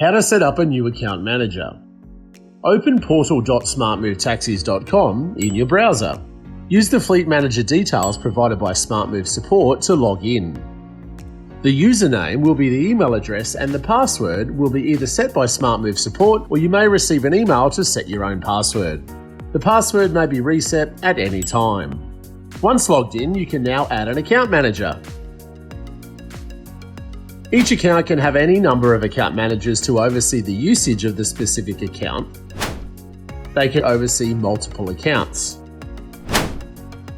How to set up a new account manager. Open portal.smartmovetaxis.com in your browser. Use the fleet manager details provided by SmartMove support to log in. The username will be the email address and the password will be either set by SmartMove support or you may receive an email to set your own password. The password may be reset at any time. Once logged in, you can now add an account manager. Each account can have any number of account managers to oversee the usage of the specific account. They can oversee multiple accounts.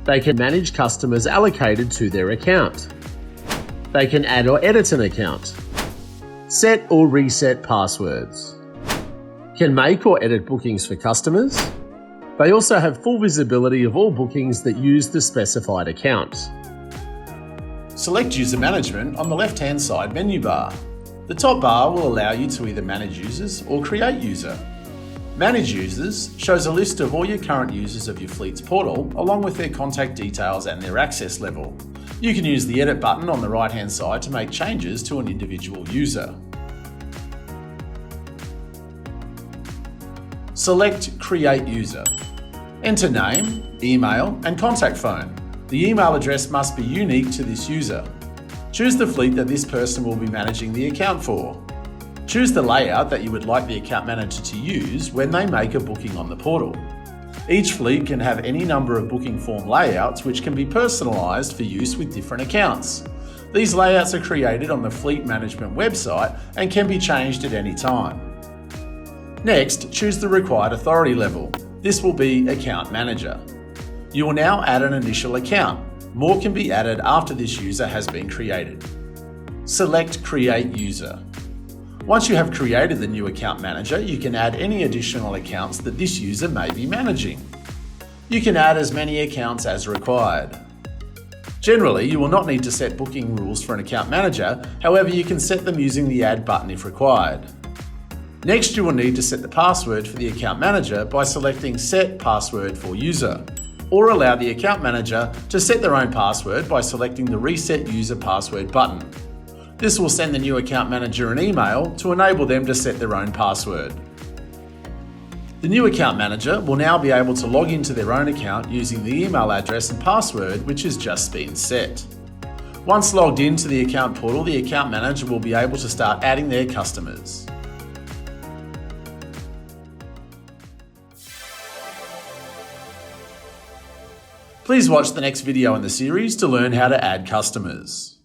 They can manage customers allocated to their account. They can add or edit an account. Set or reset passwords. Can make or edit bookings for customers. They also have full visibility of all bookings that use the specified account. Select User Management on the left-hand side menu bar. The top bar will allow you to either manage users or create user. Manage Users shows a list of all your current users of your fleet's portal, along with their contact details and their access level. You can use the Edit button on the right-hand side to make changes to an individual user. Select Create User. Enter name, email, and contact phone. The email address must be unique to this user. Choose the fleet that this person will be managing the account for. Choose the layout that you would like the account manager to use when they make a booking on the portal. Each fleet can have any number of booking form layouts which can be personalised for use with different accounts. These layouts are created on the Fleet Management website and can be changed at any time. Next, choose the required authority level. This will be Account Manager. You will now add an initial account. More can be added after this user has been created. Select Create User. Once you have created the new account manager, you can add any additional accounts that this user may be managing. You can add as many accounts as required. Generally, you will not need to set booking rules for an account manager, however you can set them using the Add button if required. Next, you will need to set the password for the account manager by selecting Set Password for User, or allow the account manager to set their own password by selecting the Reset User Password button. This will send the new account manager an email to enable them to set their own password. The new account manager will now be able to log into their own account using the email address and password which has just been set. Once logged into the account portal, the account manager will be able to start adding their customers. Please watch the next video in the series to learn how to add customers.